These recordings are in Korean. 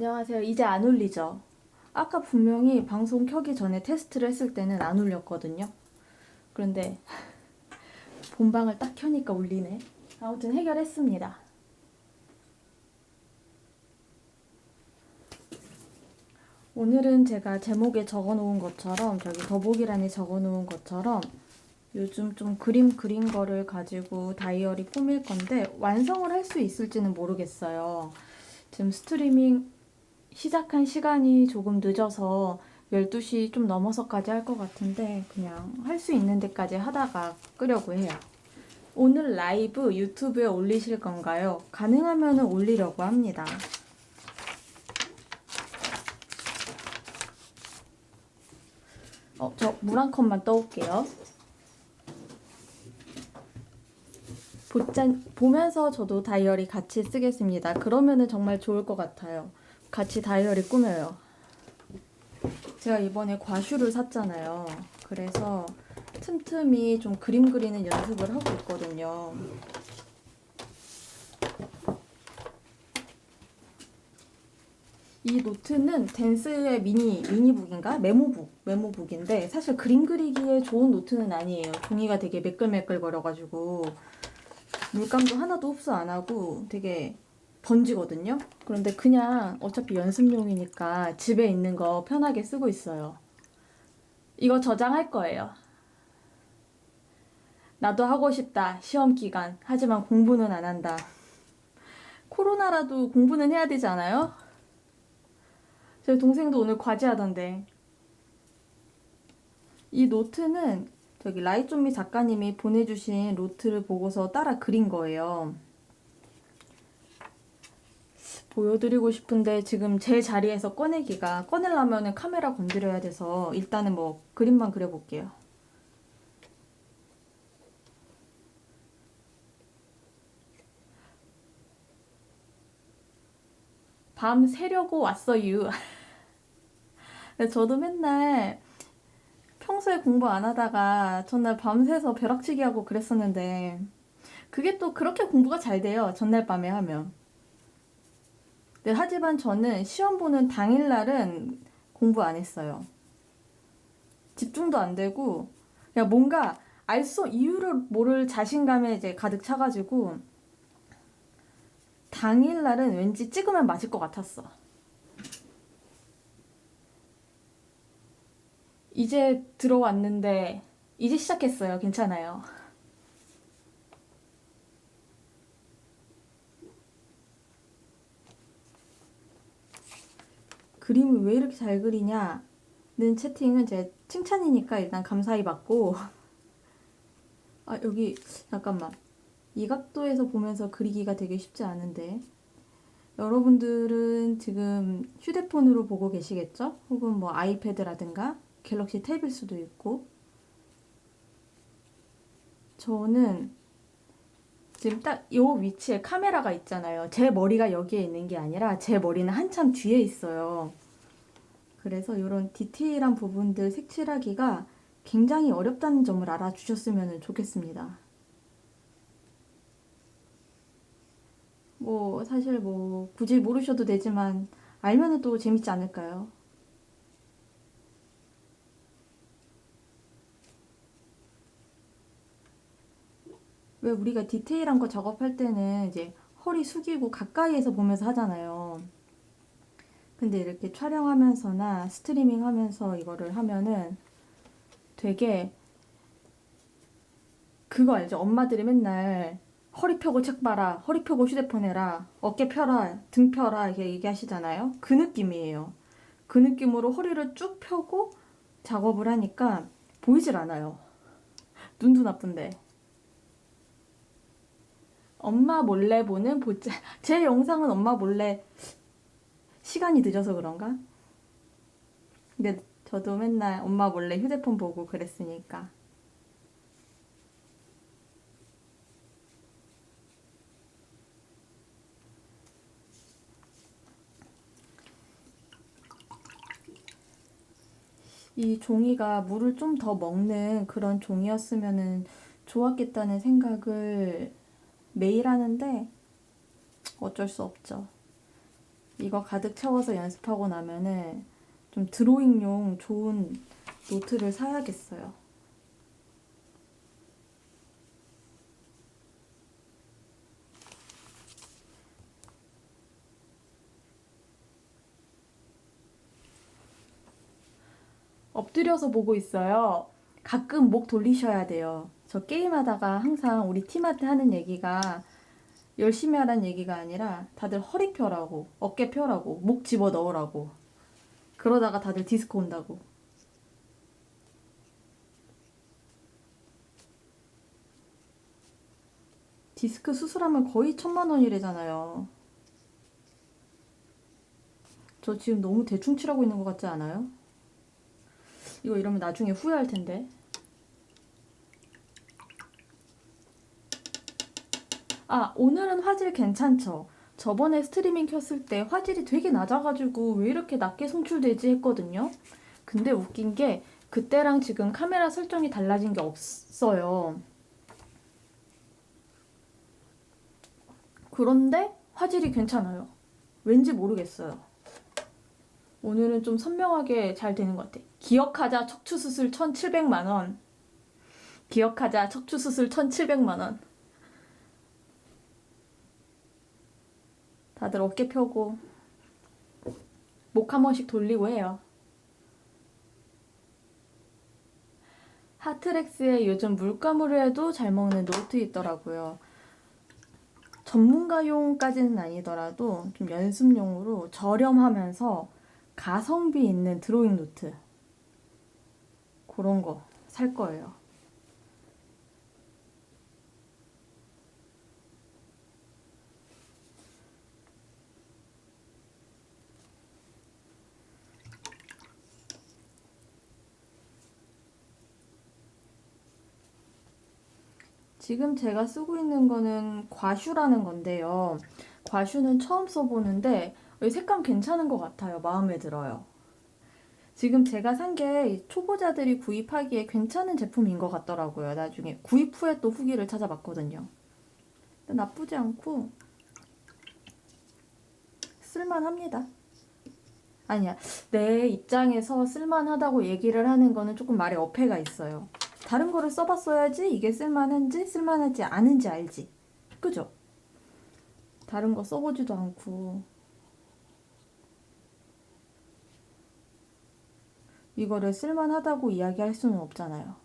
안녕하세요. 이제 안 울리죠? 아까 분명히 방송 켜기 전에 테스트를 했을 때는 안 울렸거든요. 그런데 본방을 딱 켜니까 울리네. 아무튼 해결했습니다. 오늘은 제가 제목에 적어놓은 것처럼, 저기 더보기란에 적어놓은 것처럼 요즘 좀 그림 그린 거를 가지고 다이어리 꾸밀 건데 완성을 할 수 있을지는 모르겠어요. 지금 스트리밍 시작한 시간이 조금 늦어서 12시 좀 넘어서까지 할 것 같은데 그냥 할 수 있는 데까지 하다가 끄려고 해요. 오늘 라이브 유튜브에 올리실 건가요? 가능하면 올리려고 합니다. 저 물 한 컵만 떠올게요. 보면서 저도 다이어리 같이 쓰겠습니다. 그러면은 정말 좋을 것 같아요. 같이 다이어리 꾸며요. 제가 이번에 과슈를 샀잖아요. 그래서 틈틈이 좀 그림 그리는 연습을 하고 있거든요. 이 노트는 댄스의 미니북인가? 메모북인데 사실 그림 그리기에 좋은 노트는 아니에요. 종이가 되게 매끌매끌거려가지고 물감도 하나도 흡수 안 하고 되게 번지거든요. 그런데 그냥 어차피 연습용이니까 집에 있는 거 편하게 쓰고 있어요. 이거 저장할 거예요. 나도 하고 싶다. 시험 기간. 하지만 공부는 안 한다. 코로나라도 공부는 해야 되지 않아요? 제 동생도 오늘 과제하던데. 이 노트는 저기 라이쫌미 작가님이 보내주신 노트를 보고서 따라 그린 거예요. 보여드리고 싶은데 지금 제 자리에서 꺼내려면 카메라 건드려야 돼서 일단은 뭐 그림만 그려볼게요. 밤 새려고 왔어요. 저도 맨날 평소에 공부 안 하다가 전날 밤새서 벼락치기 하고 그랬었는데 그게 또 그렇게 공부가 잘 돼요. 전날 밤에 하면. 네, 하지만 저는 시험 보는 당일날은 공부 안 했어요. 집중도 안 되고 그냥 뭔가 이유를 모를 자신감에 이제 가득 차가지고 당일날은 왠지 찍으면 맞을 것 같았어. 이제 들어왔는데 이제 시작했어요. 괜찮아요. 그림을 왜 이렇게 잘 그리냐는 채팅은 제 칭찬이니까 일단 감사히 받고 여기 잠깐만 이 각도에서 보면서 그리기가 되게 쉽지 않은데 여러분들은 지금 휴대폰으로 보고 계시겠죠? 혹은 뭐 아이패드라든가 갤럭시 탭일 수도 있고 저는 지금 딱 이 위치에 카메라가 있잖아요. 제 머리가 여기에 있는 게 아니라 제 머리는 한참 뒤에 있어요. 그래서 이런 디테일한 부분들 색칠하기가 굉장히 어렵다는 점을 알아주셨으면 좋겠습니다. 뭐 사실 뭐 굳이 모르셔도 되지만 알면은 또 재밌지 않을까요? 왜 우리가 디테일한 거 작업할 때는 이제 허리 숙이고 가까이에서 보면서 하잖아요. 근데 이렇게 촬영하면서나 스트리밍 하면서 이거를 하면은 되게 그거 알죠? 엄마들이 맨날 허리 펴고 책 봐라, 허리 펴고 휴대폰 해라, 어깨 펴라, 등 펴라 이렇게 얘기하시잖아요. 그 느낌이에요. 그 느낌으로 허리를 쭉 펴고 작업을 하니까 보이질 않아요. 눈도 나쁜데. 엄마 몰래 보는 제 영상은 엄마 몰래 시간이 늦어서 그런가? 근데 저도 맨날 엄마 몰래 휴대폰 보고 그랬으니까. 이 종이가 물을 좀 더 먹는 그런 종이였으면은 좋았겠다는 생각을 매일 하는데 어쩔 수 없죠. 이거 가득 채워서 연습하고 나면은 좀 드로잉용 좋은 노트를 사야겠어요. 엎드려서 보고 있어요. 가끔 목 돌리셔야 돼요. 저 게임하다가 항상 우리 팀한테 하는 얘기가 열심히 하라는 얘기가 아니라 다들 허리 펴라고, 어깨 펴라고, 목 집어 넣으라고. 그러다가 다들 디스코 온다고. 디스크 수술하면 거의 1,000만 원이래잖아요. 저 지금 너무 대충 칠하고 있는 것 같지 않아요? 이거 이러면 나중에 후회할 텐데. 아, 오늘은 화질 괜찮죠? 저번에 스트리밍 켰을 때 화질이 되게 낮아가지고 왜 이렇게 낮게 송출되지 했거든요? 근데 웃긴 게 그때랑 지금 카메라 설정이 달라진 게 없어요. 그런데 화질이 괜찮아요. 왠지 모르겠어요. 오늘은 좀 선명하게 잘 되는 것 같아. 기억하자 척추수술 1,700만 원. 기억하자 척추수술 1,700만 원. 다들 어깨 펴고 목 한 번씩 돌리고 해요. 하트렉스에 요즘 물감으로 해도 잘 먹는 노트 있더라고요. 전문가용까지는 아니더라도 좀 연습용으로 저렴하면서 가성비 있는 드로잉 노트 그런 거 살 거예요. 지금 제가 쓰고 있는 거는 과슈라는 건데요. 과슈는 처음 써보는데 색감 괜찮은 것 같아요. 마음에 들어요. 지금 제가 산 게 초보자들이 구입하기에 괜찮은 제품인 것 같더라고요. 나중에 구입 후에 또 후기를 찾아봤거든요. 나쁘지 않고 쓸만합니다. 아니야, 내 입장에서 쓸만하다고 얘기를 하는 거는 조금 말에 어폐가 있어요. 다른 거를 써봤어야지 이게 쓸만한지 쓸만하지 않은지 알지. 그죠? 다른 거 써보지도 않고 이거를 쓸만하다고 이야기할 수는 없잖아요.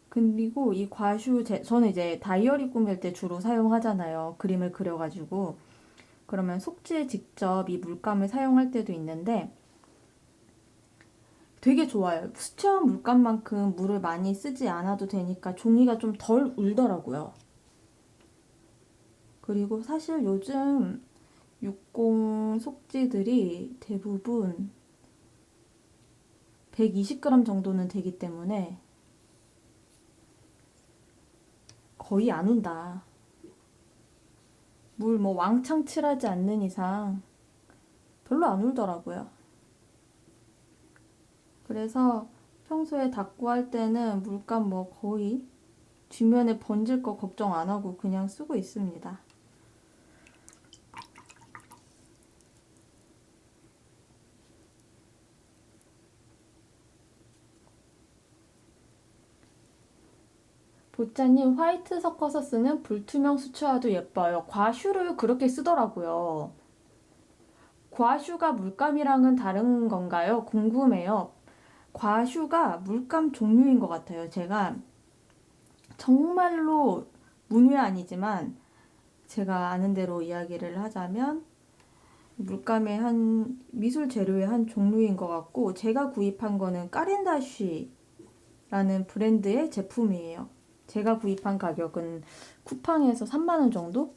그리고 이 과슈 저는 이제 다이어리 꾸밀 때 주로 사용하잖아요. 그림을 그려가지고 그러면 속지에 직접 이 물감을 사용할 때도 있는데 되게 좋아요. 수채화 물감만큼 물을 많이 쓰지 않아도 되니까 종이가 좀 덜 울더라고요. 그리고 사실 요즘 60 속지들이 대부분 120g 정도는 되기 때문에 거의 안 운다. 물 뭐 왕창 칠하지 않는 이상 별로 안 울더라고요. 그래서 평소에 닦고 할 때는 물감 뭐 거의 뒷면에 번질 거 걱정 안 하고 그냥 쓰고 있습니다. 보짜님 화이트 섞어서 쓰는 불투명 수채화도 예뻐요. 과슈를 그렇게 쓰더라고요. 과슈가 물감이랑은 다른 건가요? 궁금해요. 과슈가 물감 종류인 것 같아요. 제가 정말로 문외 아니지만 제가 아는 대로 이야기를 하자면 물감의 한 미술 재료의 한 종류인 것 같고 제가 구입한 거는 까렌다쉬라는 브랜드의 제품이에요. 제가 구입한 가격은 쿠팡에서 3만 원 정도?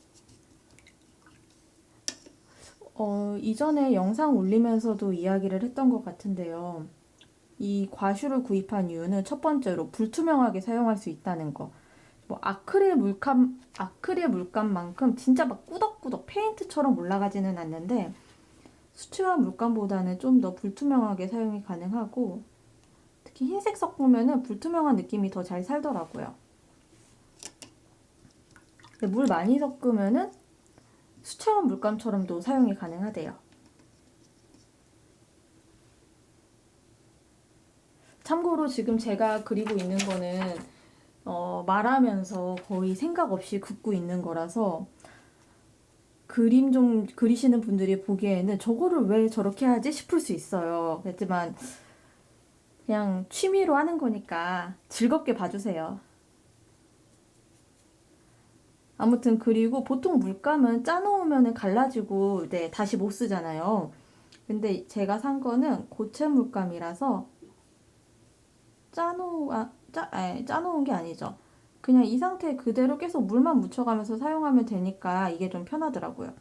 이전에 영상 올리면서도 이야기를 했던 것 같은데요. 이 과슈를 구입한 이유는 첫 번째로 불투명하게 사용할 수 있다는 거. 뭐 아크릴 물감만큼 진짜 막 꾸덕꾸덕 페인트처럼 올라가지는 않는데 수채화 물감보다는 좀 더 불투명하게 사용이 가능하고 특히 흰색 섞으면은 불투명한 느낌이 더 잘 살더라고요. 근데 물 많이 섞으면은 수채화 물감처럼도 사용이 가능하대요. 참고로 지금 제가 그리고 있는 거는 말하면서 거의 생각 없이 긋고 있는 거라서 그림 좀 그리시는 분들이 보기에는 저거를 왜 저렇게 하지 싶을 수 있어요. 하지만 그냥 취미로 하는 거니까 즐겁게 봐주세요. 아무튼 그리고 보통 물감은 짜놓으면 갈라지고 네, 다시 못 쓰잖아요. 근데 제가 산 거는 고체 물감이라서 짜놓은 게 아니죠. 그냥 이 상태 그대로 계속 물만 묻혀가면서 사용하면 되니까 이게 좀 편하더라고요.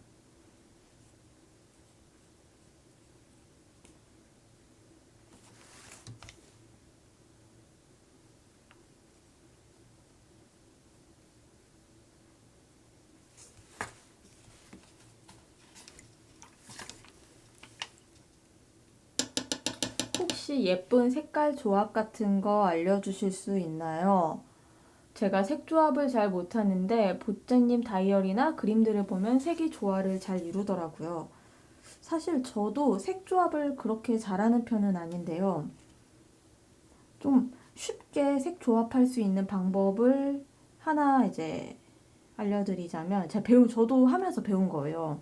혹시 예쁜 색깔 조합 같은 거 알려주실 수 있나요? 제가 색 조합을 잘 못하는데 보짜님 다이어리나 그림들을 보면 색이 조화를 잘 이루더라고요. 사실 저도 색 조합을 그렇게 잘하는 편은 아닌데요. 좀 쉽게 색 조합할 수 있는 방법을 하나 이제 알려드리자면 저도 하면서 배운 거예요.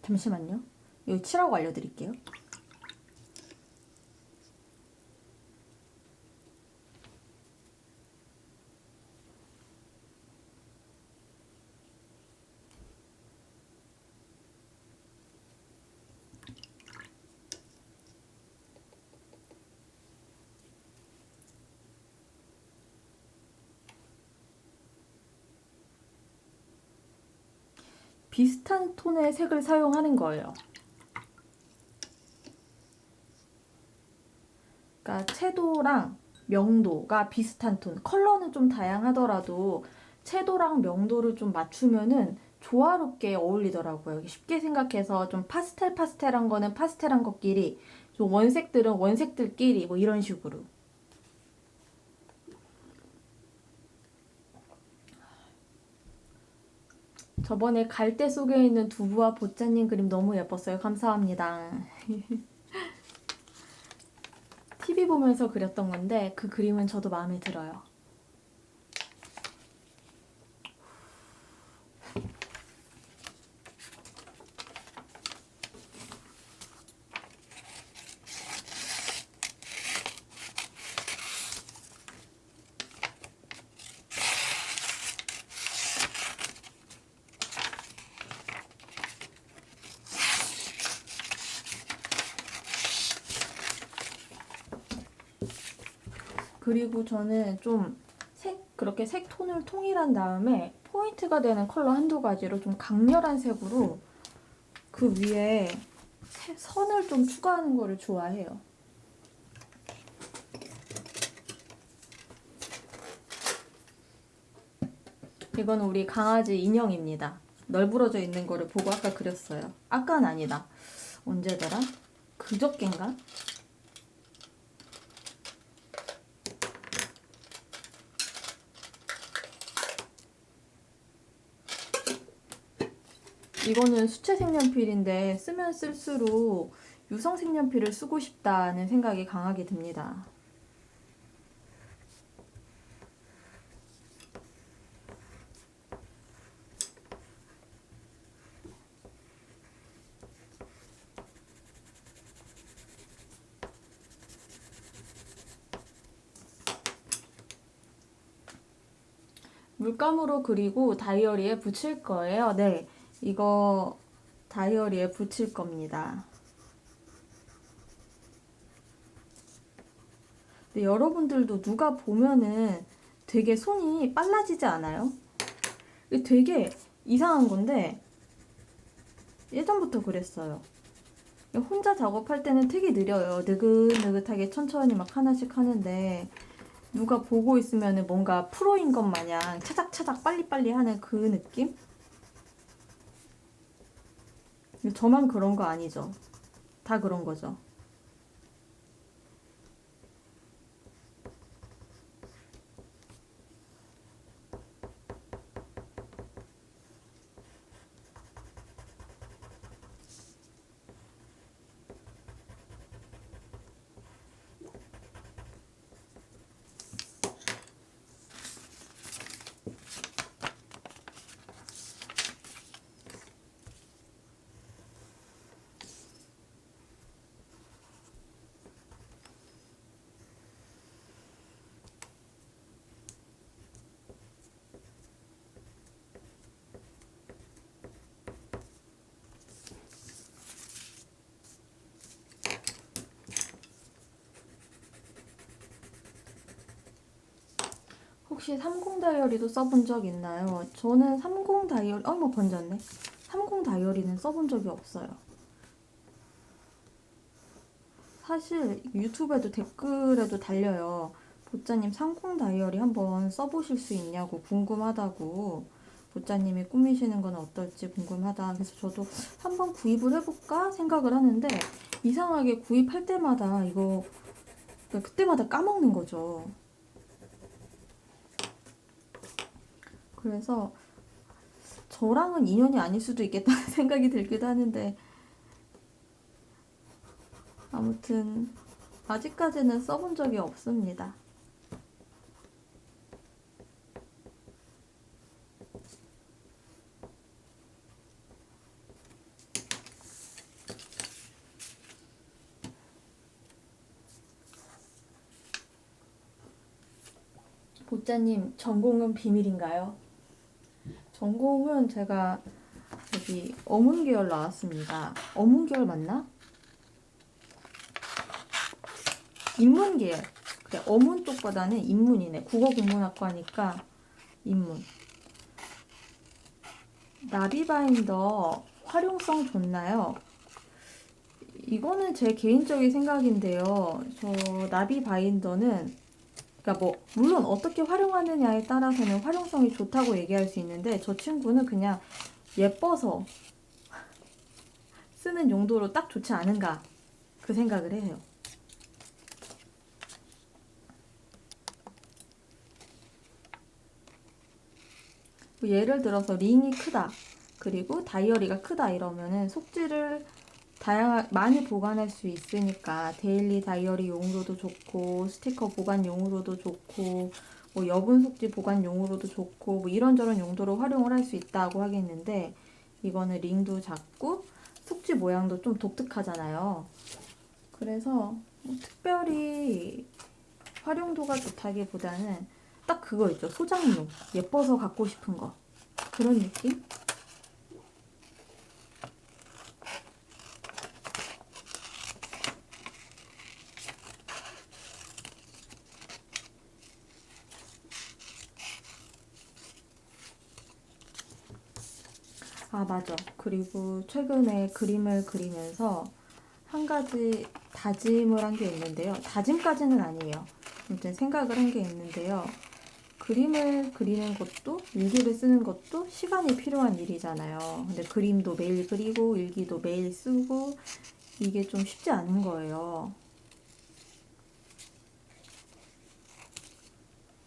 잠시만요. 여기 칠하고 알려드릴게요. 비슷한 톤의 색을 사용하는 거예요. 그러니까 채도랑 명도가 비슷한 톤. 컬러는 좀 다양하더라도 채도랑 명도를 좀 맞추면은 조화롭게 어울리더라고요. 쉽게 생각해서 좀 파스텔한 거는 파스텔한 것끼리, 좀 원색들은 원색들끼리 뭐 이런 식으로. 저번에 갈대 속에 있는 두부와 보짜님 그림 너무 예뻤어요. 감사합니다. TV 보면서 그렸던 건데 그 그림은 저도 마음에 들어요. 그리고 저는 좀 그렇게 색 톤을 통일한 다음에 포인트가 되는 컬러 한두 가지로 좀 강렬한 색으로 그 위에 선을 좀 추가하는 거를 좋아해요. 이건 우리 강아지 인형입니다. 널브러져 있는 거를 보고 아까 그렸어요. 아까는 아니다. 언제더라? 그저껜가? 이거는 수채 색연필인데 쓰면 쓸수록 유성 색연필을 쓰고 싶다는 생각이 강하게 듭니다. 물감으로 그리고 다이어리에 붙일 거예요. 네, 이거 다이어리에 붙일 겁니다. 근데 여러분들도 누가 보면은 되게 손이 빨라지지 않아요? 이게 되게 이상한 건데 예전부터 그랬어요. 혼자 작업할 때는 되게 느려요. 느긋느긋하게 천천히 막 하나씩 하는데 누가 보고 있으면 뭔가 프로인 것 마냥 차작차작 빨리빨리 하는 그 느낌? 저만 그런 거 아니죠? 다 그런 거죠. 혹시 30 다이어리도 써본 적 있나요? 저는 30 다이어리, 어머 번졌네. 30 다이어리는 써본 적이 없어요. 사실 유튜브에도 댓글에도 달려요. 보짜님 30 다이어리 한번 써보실 수 있냐고 궁금하다고. 보짜님이 꾸미시는 건 어떨지 궁금하다. 그래서 저도 한번 구입을 해볼까 생각을 하는데 이상하게 구입할 때마다 이거 그때마다 까먹는 거죠. 그래서 저랑은 인연이 아닐 수도 있겠다는 생각이 들기도 하는데 아무튼 아직까지는 써본 적이 없습니다. 보짜님, 전공은 비밀인가요? 전공은 제가 여기 어문계열 나왔습니다. 어문계열 맞나? 인문계열. 그래, 어문 쪽보다는 인문이네. 국어국문학과니까 인문. 나비바인더 활용성 좋나요? 이거는 제 개인적인 생각인데요. 저 나비바인더는 그러니까 뭐 물론 어떻게 활용하느냐에 따라서는 활용성이 좋다고 얘기할 수 있는데 저 친구는 그냥 예뻐서 쓰는 용도로 딱 좋지 않은가 그 생각을 해요. 예를 들어서 링이 크다 그리고 다이어리가 크다 이러면은 속지를 많이 보관할 수 있으니까 데일리 다이어리 용으로도 좋고 스티커 보관용으로도 좋고 뭐 여분 속지 보관용으로도 좋고 뭐 이런저런 용도로 활용을 할 수 있다고 하겠는데 이거는 링도 작고 속지 모양도 좀 독특하잖아요. 그래서 뭐 특별히 활용도가 좋다기보다는 딱 그거 있죠. 소장용. 예뻐서 갖고 싶은 거. 그런 느낌? 아, 맞아. 그리고 최근에 그림을 그리면서 한 가지 다짐을 한 게 있는데요. 다짐까지는 아니에요. 아무튼 생각을 한 게 있는데요. 그림을 그리는 것도 일기를 쓰는 것도 시간이 필요한 일이잖아요. 근데 그림도 매일 그리고 일기도 매일 쓰고 이게 좀 쉽지 않은 거예요.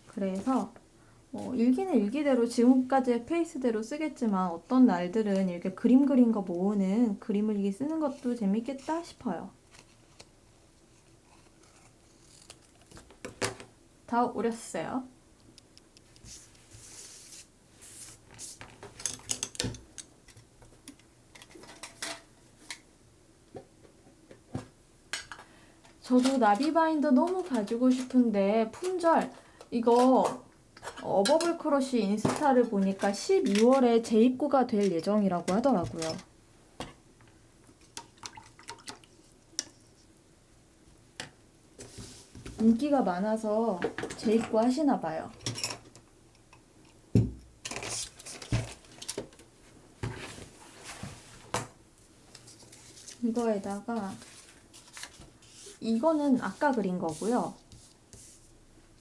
그래서 일기는 일기대로 지금까지의 페이스대로 쓰겠지만 어떤 날들은 이렇게 그림 그린 거 모으는 그림 일기 쓰는 것도 재밌겠다 싶어요. 다 오렸어요. 저도 나비바인더 너무 가지고 싶은데 품절 이거 어버블 크러쉬 인스타를 보니까 12월에 재입고가 될 예정이라고 하더라고요. 인기가 많아서 재입고 하시나 봐요. 이거에다가 이거는 아까 그린 거고요.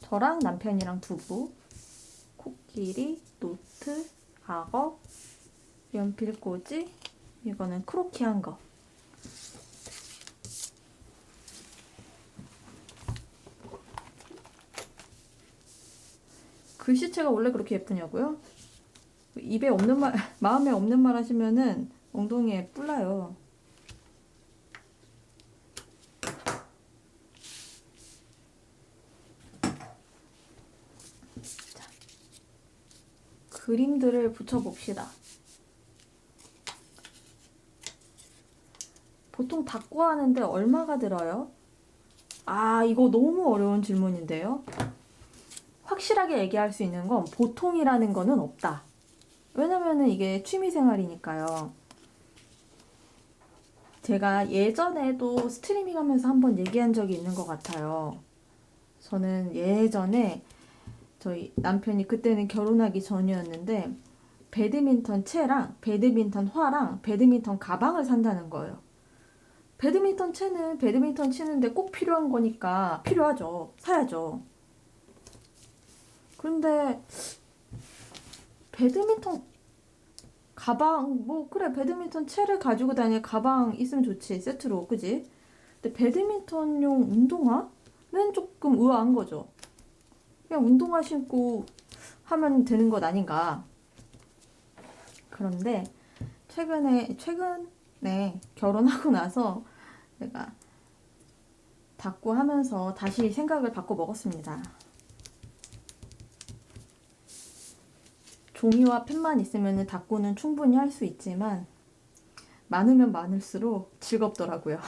저랑 남편이랑 두부, 코끼리, 노트, 악어, 연필꽂이, 이거는 크로키한 거. 글씨체가 원래 그렇게 예쁘냐고요? 입에 없는 말, 마음에 없는 말 하시면은 엉덩이에 뿔나요. 그림들을 붙여봅시다. 보통 닦고 하는데 얼마가 들어요? 아, 이거 너무 어려운 질문인데요. 확실하게 얘기할 수 있는 건 보통이라는 거는 없다. 왜냐면은 이게 취미생활이니까요. 제가 예전에도 스트리밍 하면서 한번 얘기한 적이 있는 것 같아요. 저는 예전에 저희 남편이 그때는 결혼하기 전이었는데 배드민턴 채랑 배드민턴 화랑 배드민턴 가방을 산다는 거예요. 배드민턴 채는 배드민턴 치는데 꼭 필요한 거니까 필요하죠. 사야죠. 그런데 배드민턴 가방 뭐 그래 배드민턴 채를 가지고 다닐 가방 있으면 좋지 세트로 그지? 근데 배드민턴용 운동화는 조금 의아한 거죠. 그냥 운동화 신고 하면 되는 것 아닌가. 그런데 최근에 결혼하고 나서 내가 닦고 하면서 다시 생각을 바꿔 먹었습니다. 종이와 펜만 있으면 닦고는 충분히 할 수 있지만 많으면 많을수록 즐겁더라고요.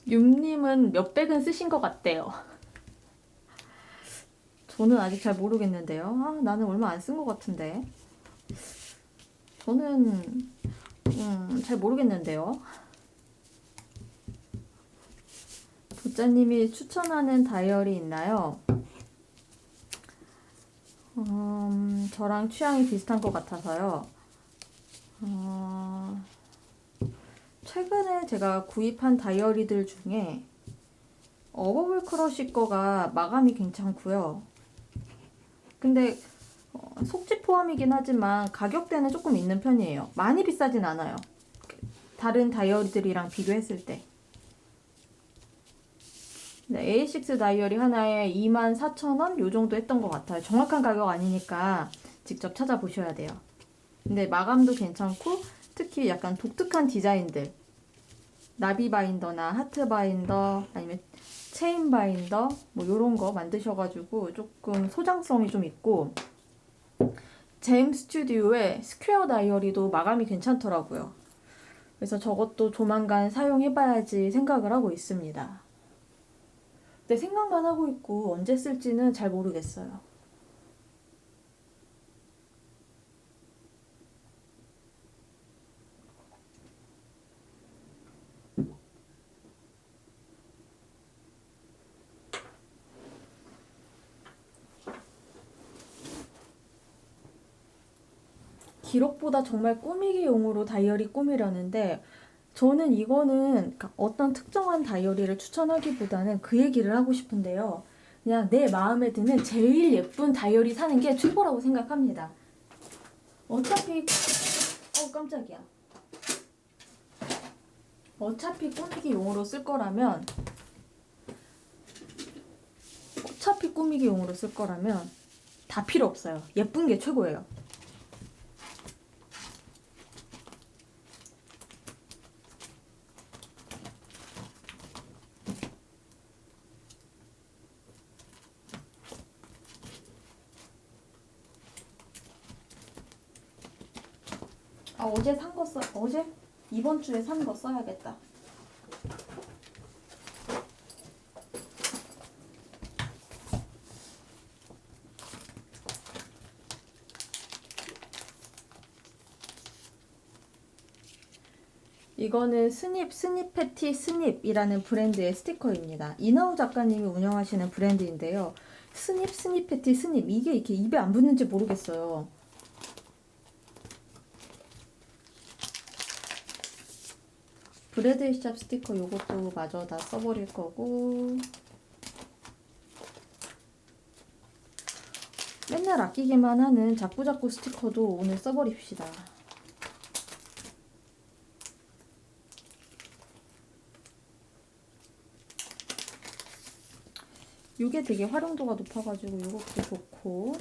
윤님은 몇백은 쓰신 것 같대요. 저는 아직 잘 모르겠는데요. 아, 나는 얼마 안 쓴 것 같은데. 저는 잘 모르겠는데요. 도짜님이 추천하는 다이어리 있나요? 저랑 취향이 비슷한 것 같아서요. 최근에 제가 구입한 다이어리들 중에 어버블 크러쉬 거가 마감이 괜찮고요. 근데 속지 포함이긴 하지만 가격대는 조금 있는 편이에요. 많이 비싸진 않아요. 다른 다이어리들이랑 비교했을 때. 네, A6 다이어리 하나에 24,000원 요 정도 했던 것 같아요. 정확한 가격 아니니까 직접 찾아보셔야 돼요. 근데 마감도 괜찮고 특히 약간 독특한 디자인들 나비 바인더나 하트 바인더 아니면 체인 바인더 뭐 요런 거 만드셔가지고 조금 소장성이 좀 있고 제임 스튜디오의 스퀘어 다이어리도 마감이 괜찮더라고요. 그래서 저것도 조만간 사용해봐야지 생각을 하고 있습니다. 근데 생각만 하고 있고 언제 쓸지는 잘 모르겠어요. 기록보다 정말 꾸미기용으로 다이어리 꾸미려는데 저는 이거는 그러니까 어떤 특정한 다이어리를 추천하기보다는 그 얘기를 하고 싶은데요. 그냥 내 마음에 드는 제일 예쁜 다이어리 사는 게 최고라고 생각합니다. 어차피 깜짝이야. 어차피 꾸미기용으로 쓸 거라면 다 필요 없어요. 예쁜 게 최고예요. 어제 산 거 어제? 이번 주에 산 거 써야겠다. 이거는 스닙 패티 스닙이라는 브랜드의 스티커입니다. 이나우 작가님이 운영하시는 브랜드인데요. 스닙 패티 스닙 이게 이렇게 입에 안 붙는지 모르겠어요. 브래드샵 스티커 요것도 마저 다 써버릴 거고 맨날 아끼기만 하는 자꾸자꾸 스티커도 오늘 써버립시다. 이게 되게 활용도가 높아가지고 이것도 좋고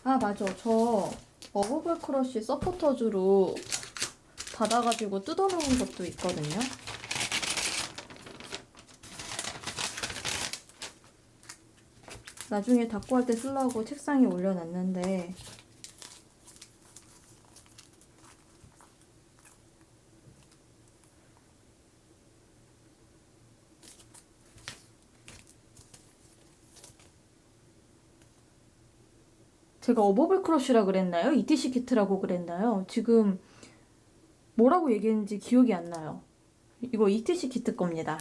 맞아 저 어버블 크러쉬 서포터즈로 닫아가지고 뜯어놓은 것도 있거든요. 나중에 닦고 할 때 쓰려고 책상에 올려놨는데 제가 어버블 크러쉬라 그랬나요? ETC 키트라고 그랬나요? 지금 뭐라고 얘기했는지 기억이 안 나요. 이거 ETC 키트 겁니다.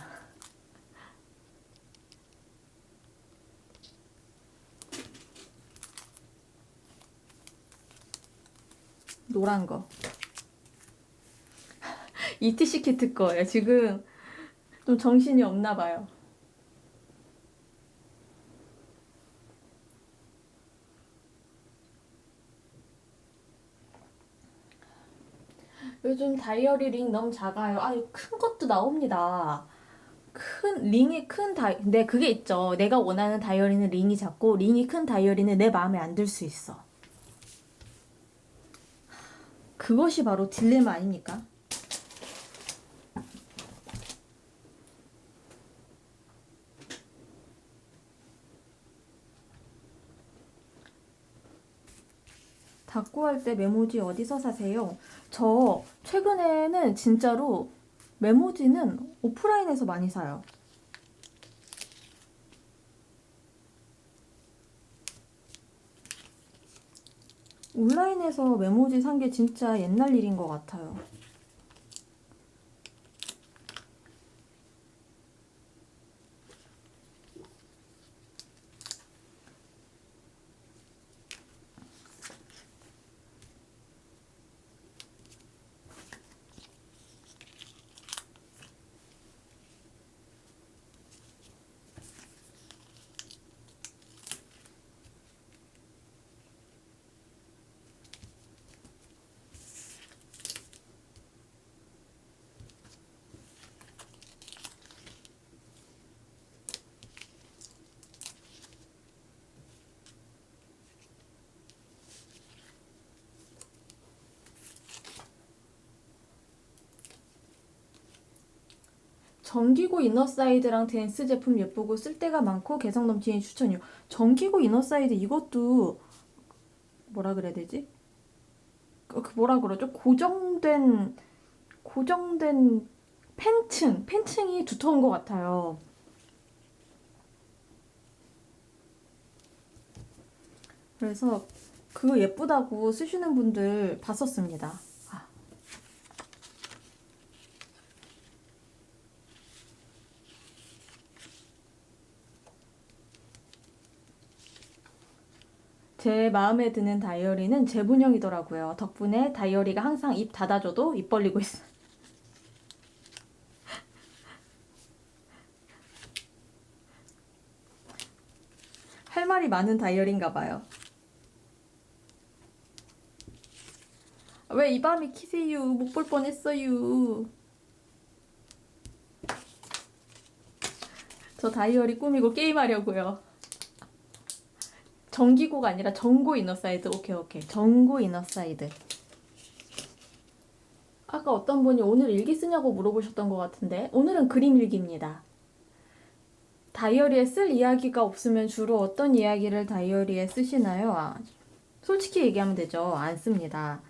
노란 거. ETC 키트 거예요. 지금 좀 정신이 없나 봐요. 요즘 다이어리 링 너무 작아요. 아, 큰 것도 나옵니다. 링이 큰 네, 그게 있죠. 내가 원하는 다이어리는 링이 작고, 링이 큰 다이어리는 내 마음에 안 들 수 있어. 그것이 바로 딜레마 아닙니까? 닦고 할 때 메모지 어디서 사세요? 저 최근에는 진짜로 메모지는 오프라인에서 많이 사요. 온라인에서 메모지 산 게 진짜 옛날 일인 것 같아요. 정기고 이너사이드랑 댄스 제품 예쁘고 쓸데가 많고 개성 넘치니 추천이요. 정기고 이너사이드 이것도 뭐라 그래야 되지? 그 뭐라 그러죠? 고정된 팬층이 두터운 것 같아요. 그래서 그거 예쁘다고 쓰시는 분들 봤었습니다. 제 마음에 드는 다이어리는 재분형이더라고요. 덕분에 다이어리가 항상 입 닫아줘도 입 벌리고 있어요. 할 말이 많은 다이어리인가 봐요. 왜 이 밤이 키세요? 못 볼 뻔했어요. 저 다이어리 꾸미고 게임하려고요. 정기고가 아니라 정고 이너사이드. 오케이. 정고 이너사이드. 아까 어떤 분이 오늘 일기 쓰냐고 물어보셨던 것 같은데 오늘은 그림 일기입니다. 다이어리에 쓸 이야기가 없으면 주로 어떤 이야기를 다이어리에 쓰시나요? 솔직히 얘기하면 되죠. 안 씁니다.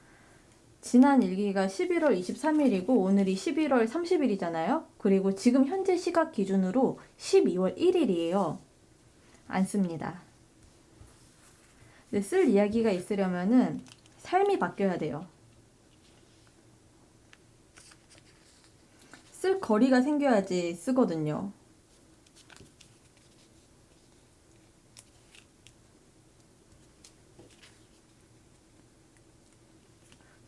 지난 일기가 11월 23일이고 오늘이 11월 30일이잖아요. 그리고 지금 현재 시각 기준으로 12월 1일이에요. 안 씁니다. 근데 쓸 이야기가 있으려면은 삶이 바뀌어야 돼요. 쓸 거리가 생겨야지 쓰거든요.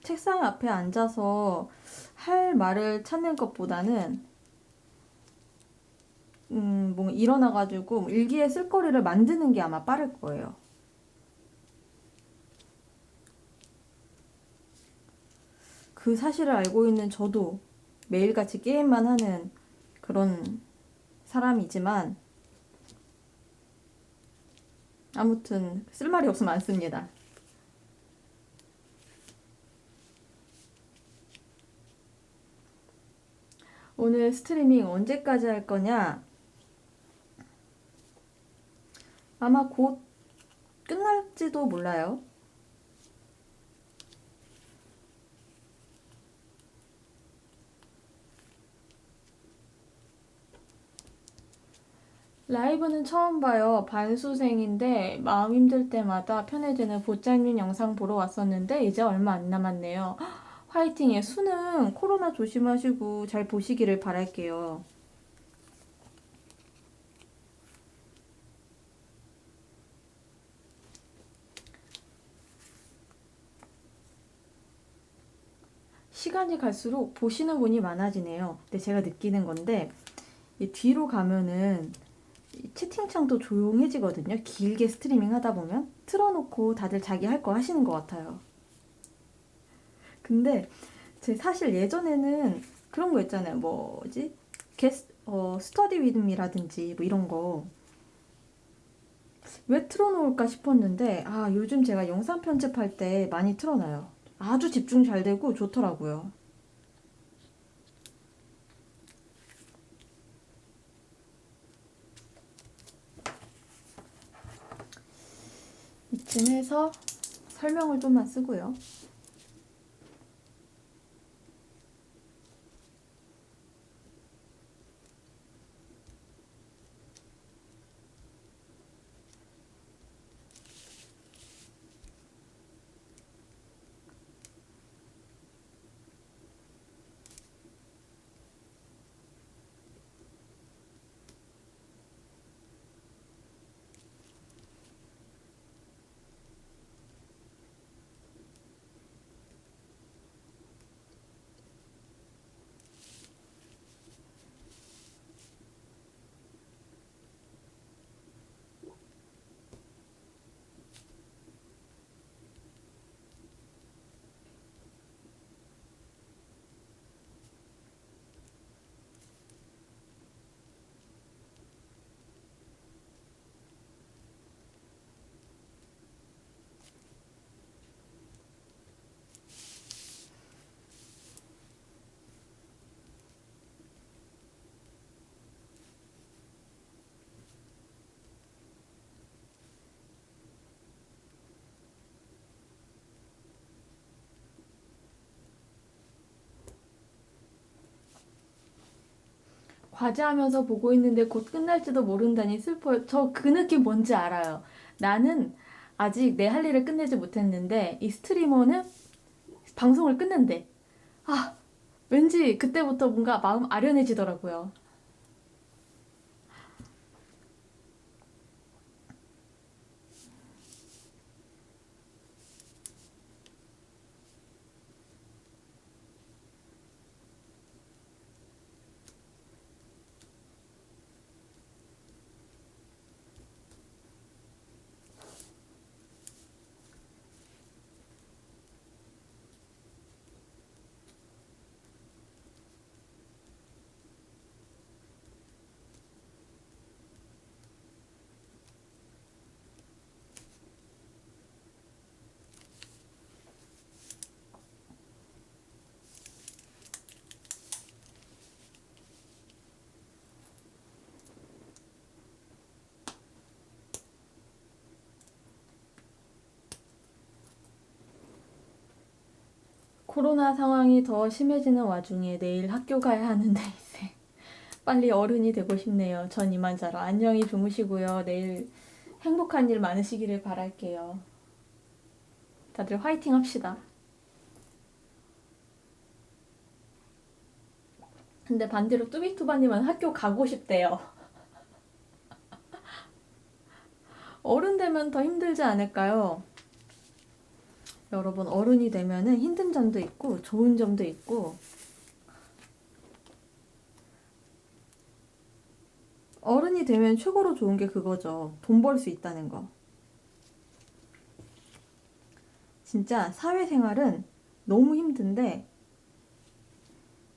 책상 앞에 앉아서 할 말을 찾는 것보다는 뭔가 일어나가지고 일기에 쓸 거리를 만드는 게 아마 빠를 거예요. 그 사실을 알고 있는 저도 매일같이 게임만 하는 그런 사람이지만 아무튼 쓸 말이 없으면 안 씁니다. 오늘 스트리밍 언제까지 할 거냐? 아마 곧 끝날지도 몰라요. 라이브는 처음 봐요. 반수생인데 마음 힘들 때마다 편해지는 보짤민 영상 보러 왔었는데 이제 얼마 안 남았네요. 화이팅해. 수능 코로나 조심하시고 잘 보시기를 바랄게요. 시간이 갈수록 보시는 분이 많아지네요. 근데 제가 느끼는 건데 이 뒤로 가면은 이 채팅창도 조용해지거든요. 길게 스트리밍 하다 보면 틀어놓고 다들 자기 할 거 하시는 것 같아요. 근데 제 사실 예전에는 그런 거 있잖아요. 뭐지? 스터디 위드미라든지 뭐 이런 거 왜 틀어놓을까 싶었는데 요즘 제가 영상 편집할 때 많이 틀어놔요. 아주 집중 잘 되고 좋더라고요. 이쯤 해서 설명을 좀만 쓰고요. 과제하면서 보고 있는데 곧 끝날지도 모른다니 슬퍼요. 저 그 느낌 뭔지 알아요. 나는 아직 내 할 일을 끝내지 못했는데 이 스트리머는 방송을 끝낸대. 아, 왠지 그때부터 뭔가 마음 아련해지더라고요. 코로나 상황이 더 심해지는 와중에 내일 학교 가야 하는데 이제 빨리 어른이 되고 싶네요. 전 이만저런 안녕히 주무시고요. 내일 행복한 일 많으시기를 바랄게요. 다들 화이팅 합시다. 근데 반대로 뚜비투바님은 학교 가고 싶대요. 어른 되면 더 힘들지 않을까요? 여러분, 어른이 되면은 힘든 점도 있고 좋은 점도 있고, 어른이 되면 최고로 좋은 게 그거죠. 돈 벌 수 있다는 거. 진짜 사회생활은 너무 힘든데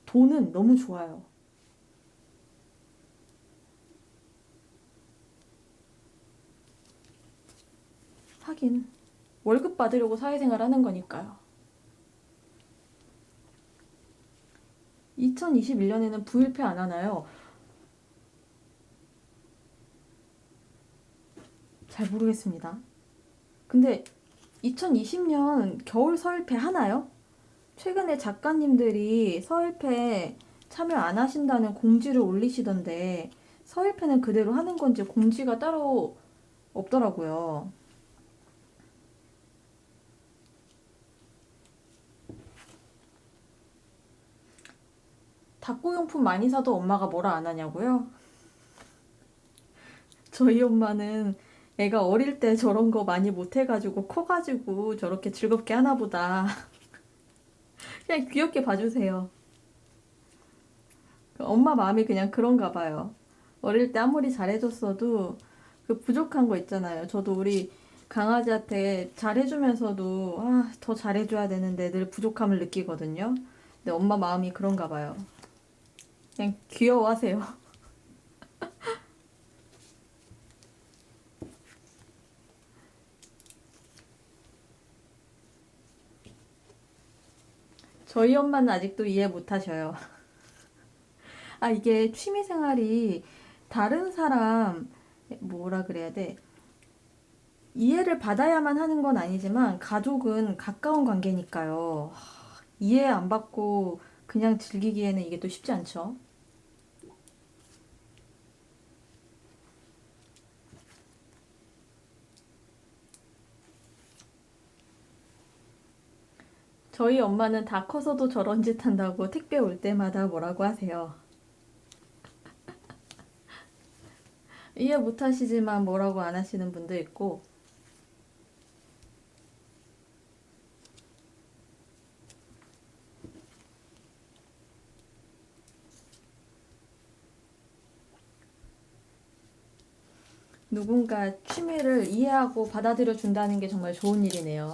돈은 너무 좋아요. 하긴 월급 받으려고 사회생활 하는 거니까요. 2021년에는 부일패 안 하나요? 잘 모르겠습니다. 근데 2020년 겨울 서울패 하나요? 최근에 작가님들이 서울패 참여 안 하신다는 공지를 올리시던데 서울패는 그대로 하는 건지 공지가 따로 없더라고요. 닭고용품 많이 사도 엄마가 뭐라 안 하냐고요? 저희 엄마는 애가 어릴 때 저런 거 많이 못 해가지고 커가지고 저렇게 즐겁게 하나 보다. 그냥 귀엽게 봐주세요. 엄마 마음이 그냥 그런가 봐요. 어릴 때 아무리 잘해줬어도 그 부족한 거 있잖아요. 저도 우리 강아지한테 잘해주면서도 더 잘해줘야 되는데 늘 부족함을 느끼거든요. 근데 엄마 마음이 그런가 봐요. 그냥 귀여워하세요. 저희 엄마는 아직도 이해 못 하셔요. 이게 취미 생활이 다른 사람, 뭐라 그래야 돼? 이해를 받아야만 하는 건 아니지만 가족은 가까운 관계니까요. 이해 안 받고 그냥 즐기기에는 이게 또 쉽지 않죠. 저희 엄마는 다 커서도 저런 짓 한다고 택배 올 때마다 뭐라고 하세요. 이해 못 하시지만 뭐라고 안 하시는 분도 있고, 누군가 취미를 이해하고 받아들여 준다는 게 정말 좋은 일이네요.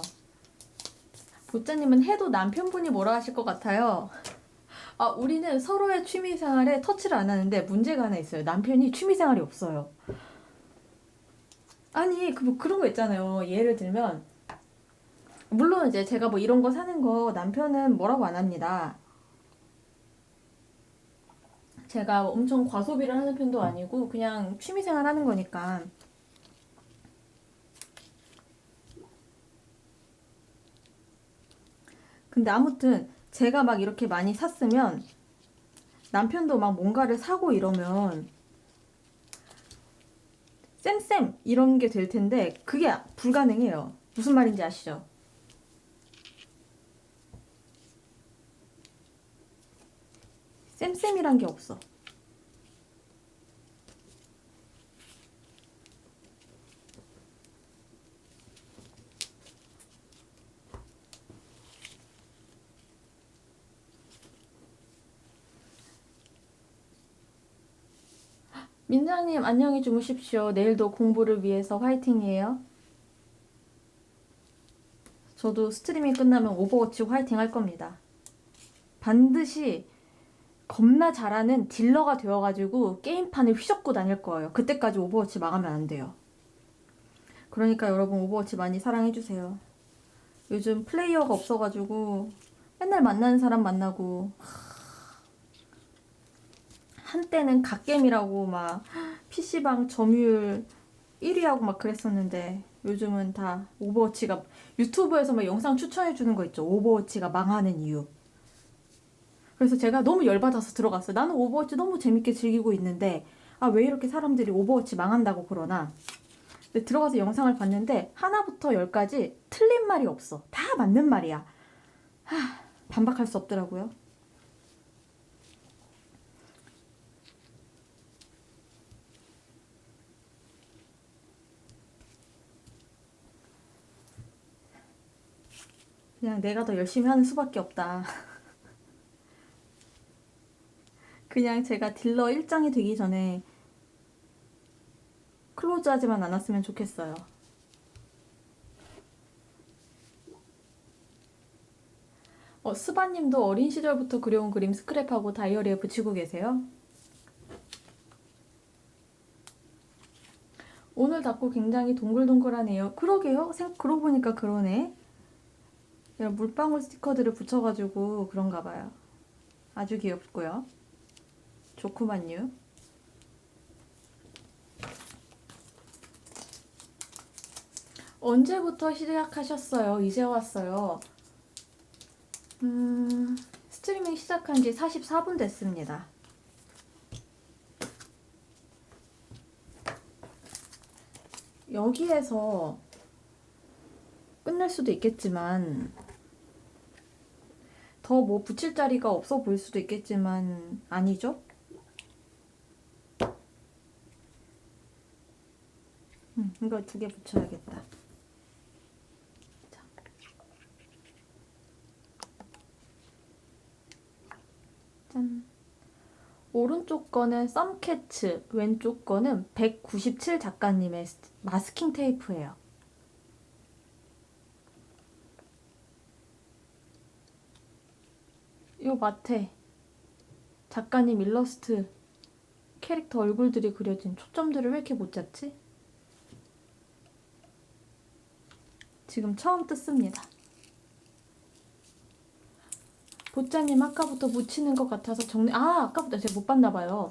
보짜님은 해도 남편분이 뭐라 하실 것 같아요. 우리는 서로의 취미 생활에 터치를 안 하는데 문제가 하나 있어요. 남편이 취미 생활이 없어요. 아니, 뭐 그런 거 있잖아요. 예를 들면, 물론 이제 제가 뭐 이런 거 사는 거 남편은 뭐라고 안 합니다. 제가 엄청 과소비를 하는 편도 아니고 그냥 취미 생활 하는 거니까. 근데 아무튼 제가 막 이렇게 많이 샀으면 남편도 막 뭔가를 사고 이러면 쌤쌤 이런 게 될 텐데 그게 불가능해요. 무슨 말인지 아시죠? 쌤쌤이란 게 없어. 민자님 안녕히 주무십시오. 내일도 공부를 위해서 화이팅이에요. 저도 스트리밍 끝나면 오버워치 화이팅 할 겁니다. 반드시 겁나 잘하는 딜러가 되어가지고 게임판을 휘젓고 다닐 거예요. 그때까지 오버워치 망하면 안 돼요. 그러니까 여러분 오버워치 많이 사랑해주세요. 요즘 플레이어가 없어가지고 맨날 만나는 사람 만나고 한때는 갓겜이라고 막 PC방 점유율 1위하고 막 그랬었는데 요즘은 다 오버워치가 유튜브에서 막 영상 추천해주는 거 있죠. 오버워치가 망하는 이유. 그래서 제가 너무 열받아서 들어갔어요. 나는 오버워치 너무 재밌게 즐기고 있는데 왜 이렇게 사람들이 오버워치 망한다고 그러나. 근데 들어가서 영상을 봤는데 하나부터 열까지 틀린 말이 없어. 다 맞는 말이야. 반박할 수 없더라고요. 그냥 내가 더 열심히 하는 수밖에 없다. 그냥 제가 딜러 1장이 되기 전에 클로즈하지만 않았으면 좋겠어요. 스바님도 어린 시절부터 그려온 그림 스크랩하고 다이어리에 붙이고 계세요? 오늘 닭고 굉장히 동글동글하네요. 그러게요. 그러고 보니까 그러네. 이런 물방울 스티커들을 붙여가지고 그런가 봐요. 아주 귀엽고요. 좋구만요. 언제부터 시작하셨어요? 이제 왔어요. 스트리밍 시작한 지 44분 됐습니다. 여기에서 끝낼 수도 있겠지만 더 뭐 붙일 자리가 없어 보일 수도 있겠지만 아니죠? 이거 2개 붙여야겠다. 자. 짠. 오른쪽 거는 썸캐츠, 왼쪽 거는 197 작가님의 마스킹 테이프예요. 요 마테 작가님 일러스트 캐릭터 얼굴들이 그려진 초점들을 왜 이렇게 못 잡지? 지금 처음 뜯습니다. 보짜님 아까부터 묻히는 것 같아서 아까부터 제가 못 봤나봐요.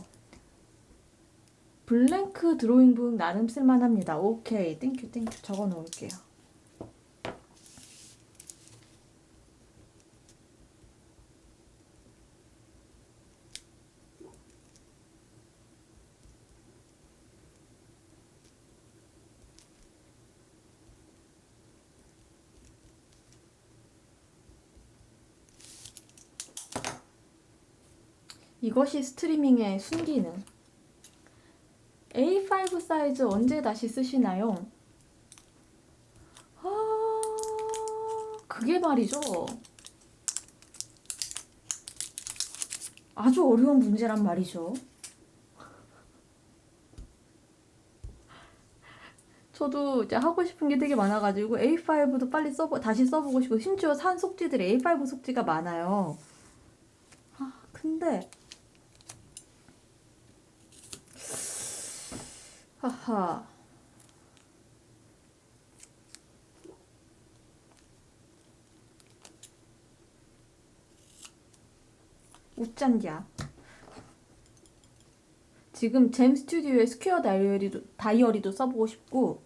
블랭크 드로잉북 나름 쓸만합니다. 오케이, 땡큐 적어 놓을게요. 이것이 스트리밍의 순기능. A5 사이즈 언제 다시 쓰시나요? 그게 말이죠. 아주 어려운 문제란 말이죠. 저도 이제 하고 싶은 게 되게 많아가지고 A5도 빨리 다시 써보고 싶고, 심지어 산 속지들이 A5 속지가 많아요. 근데 하하, 웃잔디야. 지금 잼 스튜디오의 스퀘어 다이어리도 써보고 싶고,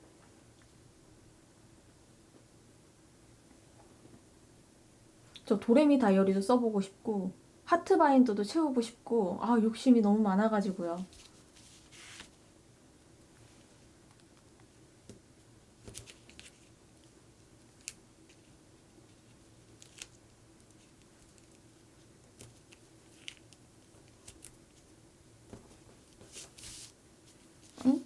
저 도레미 다이어리도 써보고 싶고, 하트 바인더도 채우고 싶고, 욕심이 너무 많아가지고요. 응?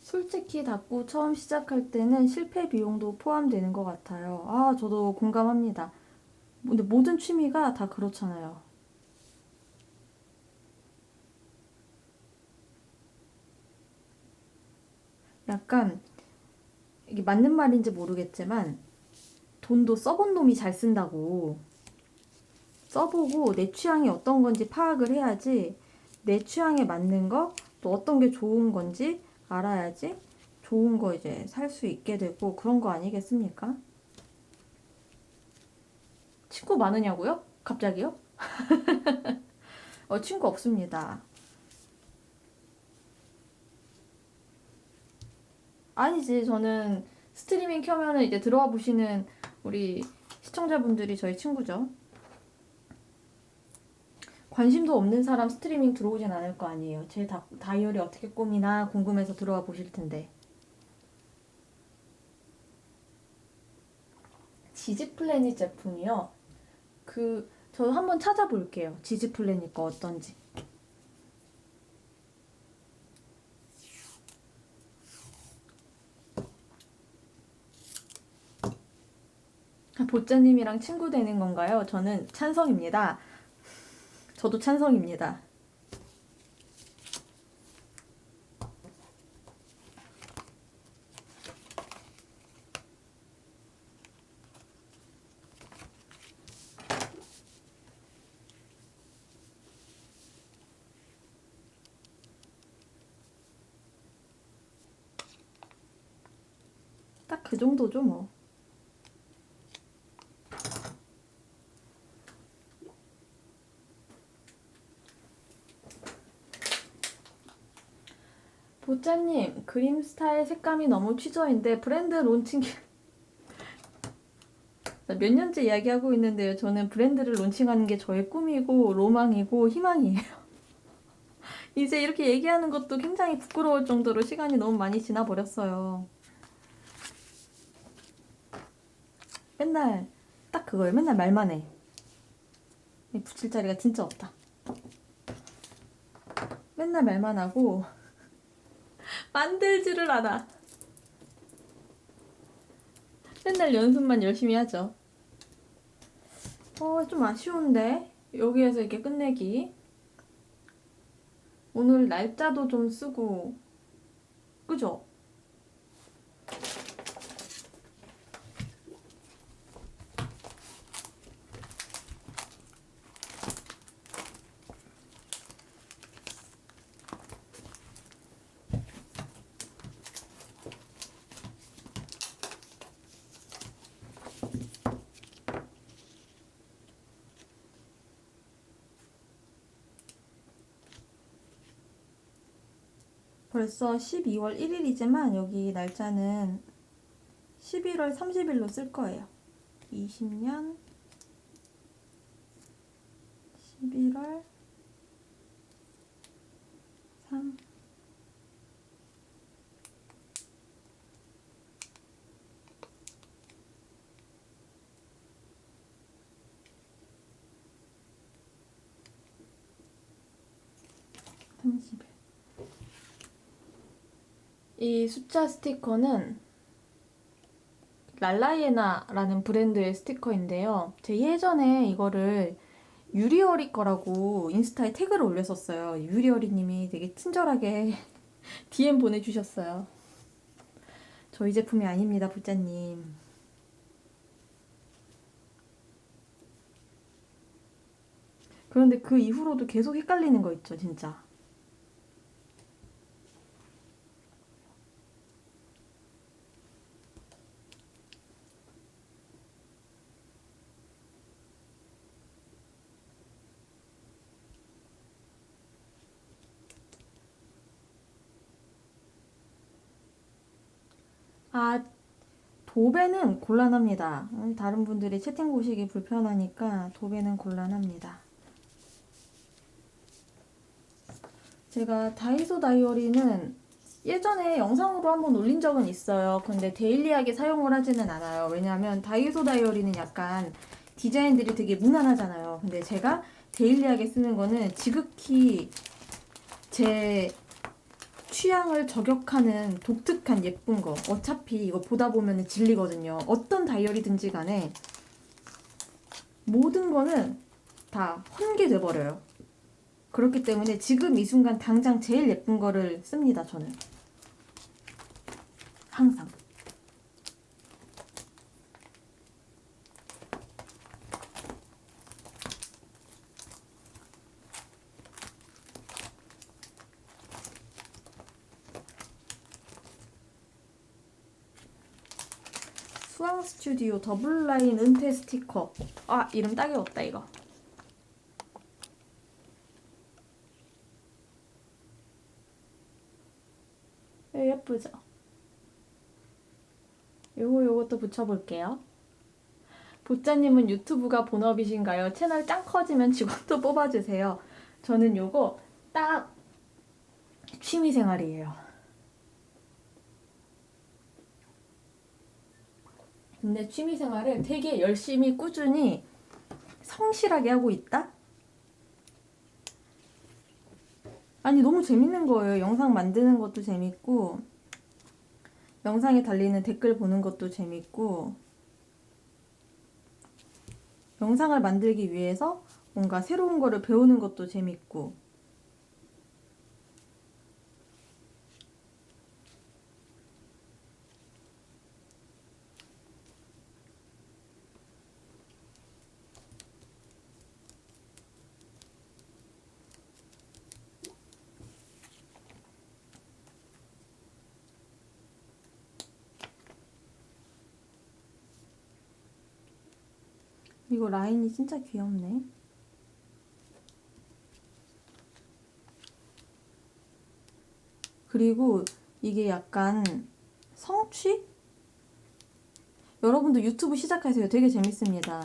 솔직히 닦고 처음 시작할 때는 실패 비용도 포함되는 것 같아요. 저도 공감합니다. 근데 모든 취미가 다 그렇잖아요. 약간 이게 맞는 말인지 모르겠지만 돈도 써본 놈이 잘 쓴다고. 써보고 내 취향이 어떤 건지 파악을 해야지 내 취향에 맞는 거, 또 어떤 게 좋은 건지 알아야지 좋은 거 이제 살 수 있게 되고 그런 거 아니겠습니까? 친구 많으냐고요? 갑자기요? 친구 없습니다. 아니지, 저는 스트리밍 켜면은 이제 들어와 보시는 우리 시청자분들이 저희 친구죠. 관심도 없는 사람 스트리밍 들어오진 않을 거 아니에요. 제 다이어리 어떻게 꾸미나 궁금해서 들어와 보실 텐데. 지지플래닛 제품이요. 저 한번 찾아볼게요. 지지플래닛 거 어떤지. 보짜님이랑 친구 되는 건가요? 저는 찬성입니다. 저도 찬성입니다. 그 정도죠 뭐. 보짜님, 그림 스타일 색감이 너무 취저인데 브랜드 론칭 몇 년째 이야기하고 있는데요. 저는 브랜드를 론칭하는 게 저의 꿈이고 로망이고 희망이에요. 이제 이렇게 얘기하는 것도 굉장히 부끄러울 정도로 시간이 너무 많이 지나버렸어요. 맨날 딱 그거예요. 맨날 말만 해. 붙일 자리가 진짜 없다. 맨날 말만 하고 만들지를 않아. 맨날 연습만 열심히 하죠. 좀 아쉬운데 여기에서 이렇게 끝내기. 오늘 날짜도 좀 쓰고 그죠? 벌써 12월 1일이지만 여기 날짜는 11월 30일로 쓸 거예요. 20년 11월 3 30일. 이 숫자 스티커는 랄라이에나라는 브랜드의 스티커인데요. 제 예전에 이거를 유리어리 거라고 인스타에 태그를 올렸었어요. 유리어리 님이 되게 친절하게 DM 보내주셨어요. 저희 제품이 아닙니다, 부자님. 그런데 그 이후로도 계속 헷갈리는 거 있죠, 진짜. 아, 도배는 곤란합니다. 다른 분들이 채팅 보시기 불편하니까 도배는 곤란합니다. 제가 다이소 다이어리는 예전에 영상으로 한번 올린 적은 있어요. 근데 데일리하게 사용을 하지는 않아요. 왜냐하면 다이소 다이어리는 약간 디자인들이 되게 무난하잖아요. 근데 제가 데일리하게 쓰는 거는 지극히 제 취향을 저격하는 독특한 예쁜 거. 어차피 이거 보다 보면 질리거든요. 어떤 다이어리든지 간에 모든 거는 다 헌게 돼버려요. 그렇기 때문에 지금 이 순간 당장 제일 예쁜 거를 씁니다, 저는. 항상. 수왕 스튜디오 더블 라인 은퇴 스티커. 아, 이름 딱 외웠다, 이거. 예쁘죠? 요것도 붙여볼게요. 보짜님은 유튜브가 본업이신가요? 채널 짱 커지면 직원도 뽑아주세요. 저는 요거 딱 취미생활이에요. 근데 취미생활을 되게 열심히 꾸준히 성실하게 하고 있다? 아니 너무 재밌는 거예요. 영상 만드는 것도 재밌고 영상에 달리는 댓글 보는 것도 재밌고 영상을 만들기 위해서 뭔가 새로운 거를 배우는 것도 재밌고 이거 라인이 진짜 귀엽네. 그리고 이게 약간 성취? 여러분도 유튜브 시작하세요. 되게 재밌습니다.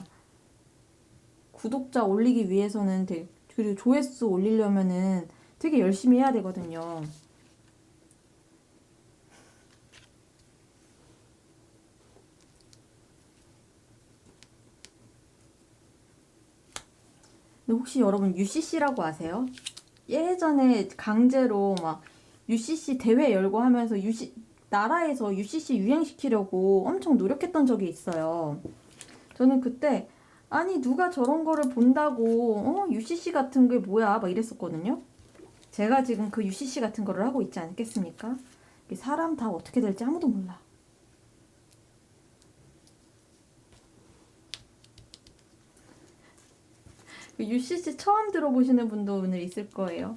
구독자 올리기 위해서는 그리고 조회수 올리려면은 되게 열심히 해야 되거든요. 근데 혹시 여러분 UCC라고 아세요? 예전에 강제로 막 UCC 대회 열고 하면서 나라에서 UCC 유행시키려고 엄청 노력했던 적이 있어요. 저는 그때 아니 누가 저런 거를 본다고 UCC 같은 게 뭐야 막 이랬었거든요. 제가 지금 그 UCC 같은 거를 하고 있지 않겠습니까? 사람 다 어떻게 될지 아무도 몰라. UCC 처음 들어보시는 분도 오늘 있을 거예요.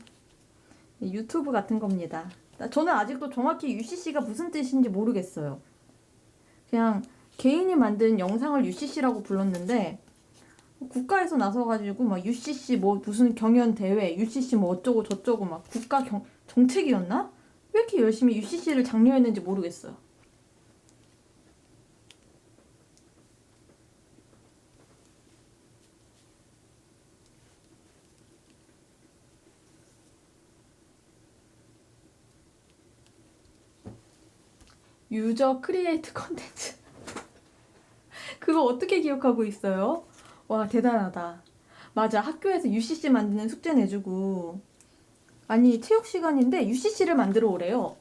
유튜브 같은 겁니다. 저는 아직도 정확히 UCC가 무슨 뜻인지 모르겠어요. 그냥 개인이 만든 영상을 UCC라고 불렀는데 국가에서 나서가지고 막 UCC 뭐 무슨 경연 대회, UCC 뭐 어쩌고 저쩌고 막 정책이었나? 왜 이렇게 열심히 UCC를 장려했는지 모르겠어요. 유저 크리에이트 컨텐츠. 그거 어떻게 기억하고 있어요? 와, 대단하다. 맞아, 학교에서 UCC 만드는 숙제 내주고. 아니, 체육 시간인데 UCC를 만들어 오래요.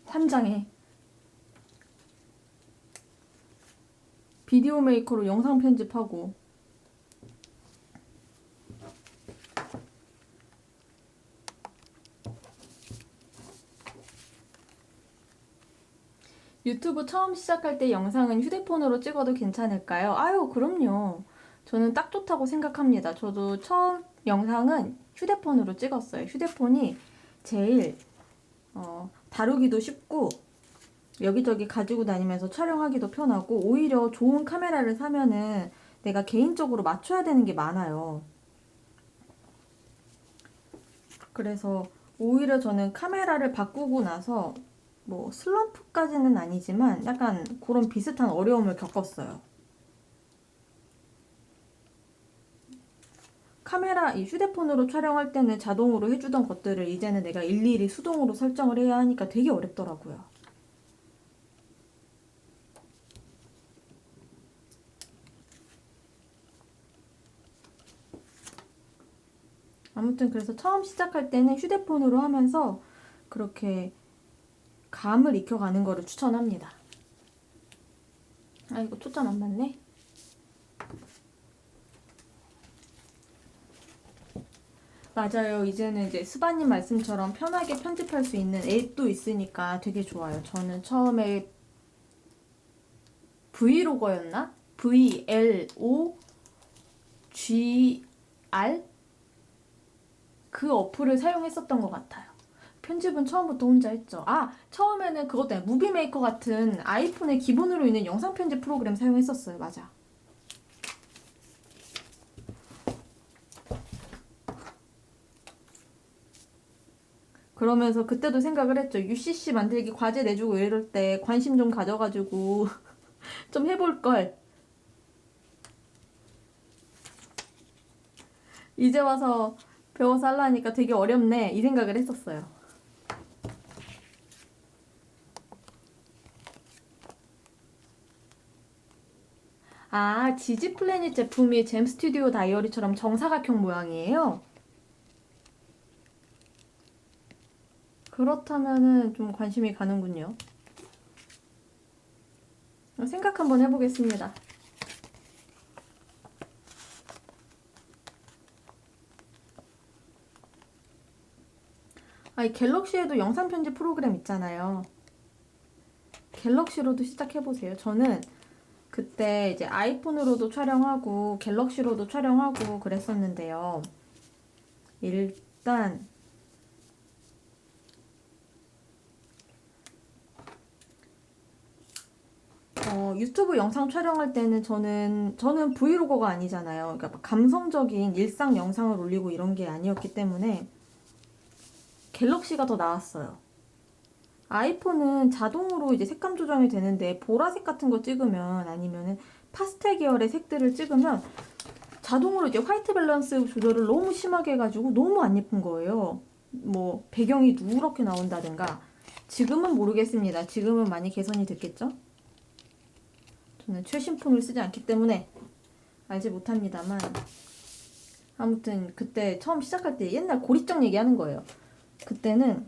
환장해. 비디오 메이커로 영상 편집하고. 유튜브 처음 시작할 때 영상은 휴대폰으로 찍어도 괜찮을까요? 아유, 그럼요. 저는 딱 좋다고 생각합니다. 저도 처음 영상은 휴대폰으로 찍었어요. 휴대폰이 제일 다루기도 쉽고 여기저기 가지고 다니면서 촬영하기도 편하고 오히려 좋은 카메라를 사면은 내가 개인적으로 맞춰야 되는 게 많아요. 그래서 오히려 저는 카메라를 바꾸고 나서 뭐 슬럼프까지는 아니지만 약간 그런 비슷한 어려움을 겪었어요. 이 휴대폰으로 촬영할 때는 자동으로 해주던 것들을 이제는 내가 일일이 수동으로 설정을 해야 하니까 되게 어렵더라고요. 아무튼 그래서 처음 시작할 때는 휴대폰으로 하면서 그렇게 감을 익혀가는 거를 추천합니다. 아, 이거 초점 안 맞네? 맞아요. 이제는 이제 스바님 말씀처럼 편하게 편집할 수 있는 앱도 있으니까 되게 좋아요. 저는 처음에 브이로거였나? VLOGR? 그 어플을 사용했었던 것 같아요. 편집은 처음부터 혼자 했죠. 아, 처음에는 그것도 무비메이커 같은 아이폰에 기본으로 있는 영상 편집 프로그램 사용했었어요. 맞아. 그러면서 그때도 생각을 했죠. UCC 만들기 과제 내주고 이럴 때 관심 좀 가져가지고 좀 해볼 걸. 이제 와서 배워서 하려니까 되게 어렵네. 이 생각을 했었어요. 아, 지지 플래닛 제품이 잼 스튜디오 다이어리처럼 정사각형 모양이에요? 그렇다면은 좀 관심이 가는군요. 생각 한번 해보겠습니다. 이 갤럭시에도 영상 편집 프로그램 있잖아요. 갤럭시로도 시작해보세요. 저는 그때 이제 아이폰으로도 촬영하고 갤럭시로도 촬영하고 그랬었는데요. 일단 유튜브 영상 촬영할 때는 저는 브이로거가 아니잖아요. 그러니까 막 감성적인 일상 영상을 올리고 이런 게 아니었기 때문에 갤럭시가 더 나았어요. 아이폰은 자동으로 이제 색감 조정이 되는데 보라색 같은 거 찍으면 아니면은 파스텔 계열의 색들을 찍으면 자동으로 이제 화이트 밸런스 조절을 너무 심하게 해가지고 너무 안 예쁜 거예요. 뭐 배경이 누렇게 나온다든가. 지금은 모르겠습니다. 지금은 많이 개선이 됐겠죠? 저는 최신 폰을 쓰지 않기 때문에 알지 못합니다만 아무튼 그때 처음 시작할 때 옛날 고리적 얘기하는 거예요. 그때는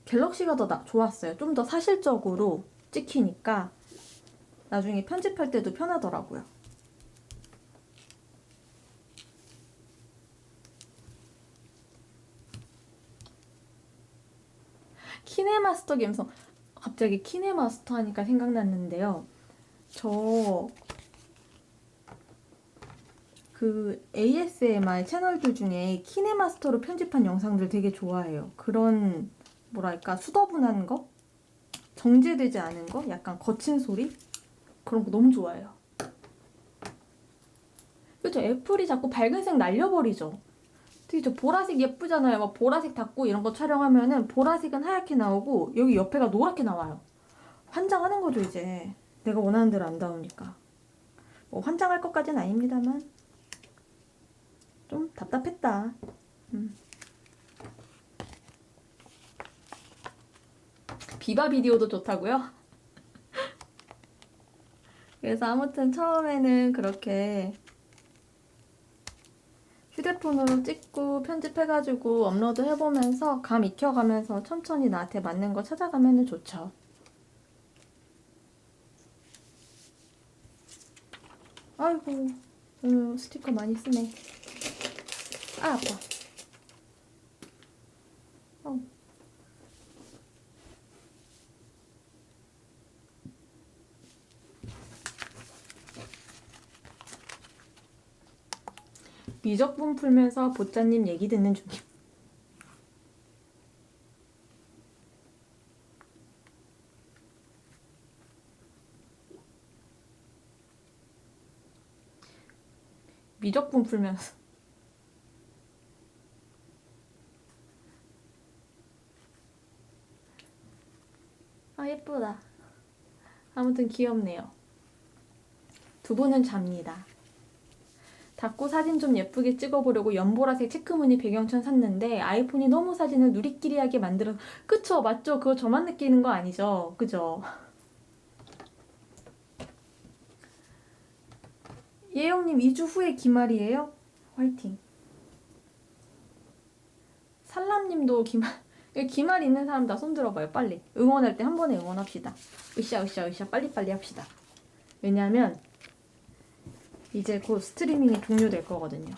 갤럭시가 더 좋았어요. 좀 더 사실적으로 찍히니까 나중에 편집할 때도 편하더라고요. 키네마스터 감성. 갑자기 키네마스터 하니까 생각났는데요. 저 그 ASMR 채널들 중에 키네마스터로 편집한 영상들 되게 좋아해요. 그런 뭐랄까 수더분한 거? 정제되지 않은 거? 약간 거친 소리? 그런 거 너무 좋아해요. 그죠? 애플이 자꾸 밝은색 날려버리죠. 특히 저 보라색 예쁘잖아요. 막 보라색 닫고 이런 거 촬영하면은 보라색은 하얗게 나오고 여기 옆에가 노랗게 나와요. 환장하는 거죠 이제. 내가 원하는 대로 안 나오니까. 뭐 환장할 것까지는 아닙니다만 좀 답답했다. 비바 비디오도 좋다고요? 그래서 아무튼 처음에는 그렇게 휴대폰으로 찍고 편집해가지고 업로드 해보면서 감 익혀가면서 천천히 나한테 맞는 거 찾아가면 좋죠. 아이고 오늘 스티커 많이 쓰네. 아 아파. 미적분 풀면서 보짜님 얘기 듣는 중임. 미적분 풀면서. 아 예쁘다. 아무튼 귀엽네요. 두 분은 잡니다. 닫고 사진 좀 예쁘게 찍어보려고 연보라색 체크무늬 배경천 샀는데 아이폰이 너무 사진을 누리끼리하게 만들어. 그쵸 맞죠? 그거 저만 느끼는 거 아니죠? 그죠? 예영님 2주 후에 기말이에요? 화이팅. 살람님도 기말 있는 사람 다 손 들어봐요. 빨리 응원할 때 한 번에 응원합시다. 으쌰 빨리빨리 합시다. 왜냐면 이제 곧 스트리밍이 종료될 거거든요.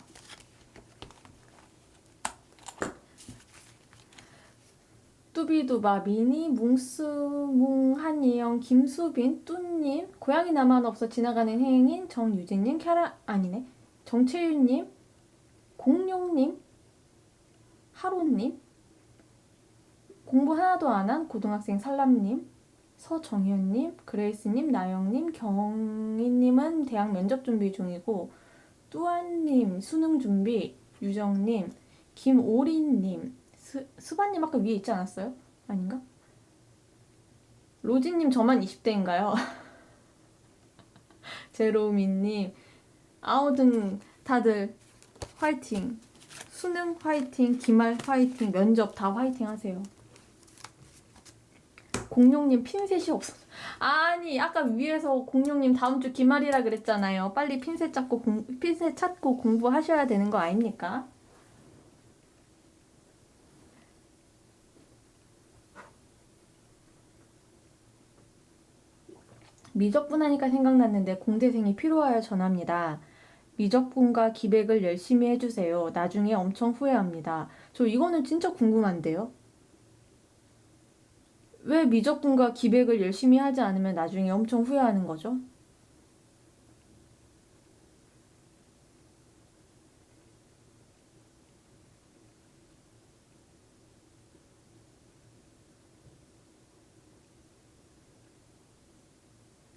뚜비두바 미니 뭉스뭉 한예영 김수빈 뚜님 고양이 나만 없어 지나가는 행인 정유진님 아니네 정채윤님 공룡님 하로님 공부 하나도 안 한 고등학생 살람님 서정현님 그레이스님 나영님 경희님은 대학 면접 준비 중이고 뚜안님 수능 준비 유정님 김오린님 수바님 아까 위에 있지 않았어요? 아닌가? 로지님 저만 20대인가요? 제로미님 아무튼 다들 화이팅. 수능 화이팅, 기말 화이팅, 면접 다 화이팅 하세요. 공룡님 핀셋이 없어. 아니 아까 위에서 공룡님 다음 주 기말이라 그랬잖아요. 빨리 핀셋 찾고 공부하셔야 되는 거 아닙니까? 미적분 하니까 생각났는데 공대생이 필요하여 전합니다. 미적분과 기백을 열심히 해주세요. 나중에 엄청 후회합니다. 저 이거는 진짜 궁금한데요. 왜 미적분과 기백을 열심히 하지 않으면 나중에 엄청 후회하는 거죠?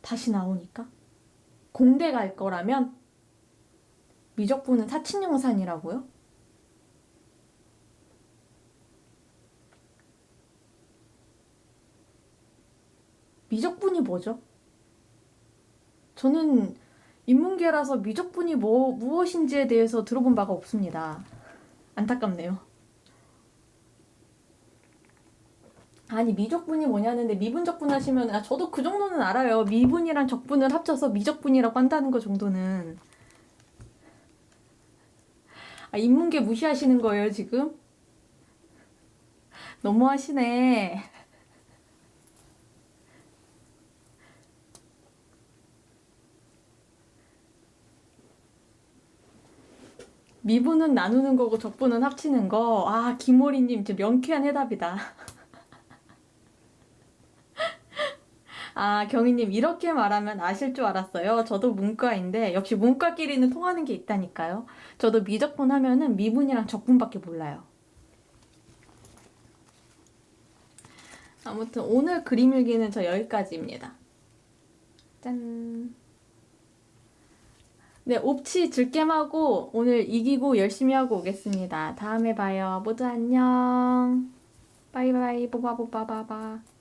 다시 나오니까. 공대 갈 거라면 미적분은 사친영산이라고요? 미적분이 뭐죠? 저는 인문계라서 미적분이 무엇인지에 대해서 들어본 바가 없습니다. 안타깝네요. 아니 미적분이 뭐냐는데 미분적분 하시면 저도 그 정도는 알아요. 미분이랑 적분을 합쳐서 미적분이라고 한다는 거 정도는. 인문계 무시하시는 거예요 지금? 너무하시네. 미분은 나누는 거고 적분은 합치는 거. 김호리님 진짜 명쾌한 해답이다. 경희님 이렇게 말하면 아실 줄 알았어요. 저도 문과인데 역시 문과끼리는 통하는 게 있다니까요. 저도 미적분 하면은 미분이랑 적분밖에 몰라요. 아무튼 오늘 그림 일기는 저 여기까지입니다. 짠. 네, 옵치 즐겜하고 오늘 이기고 열심히 하고 오겠습니다. 다음에 봐요. 모두 안녕. 바이바이. 뽀바뽀바바바.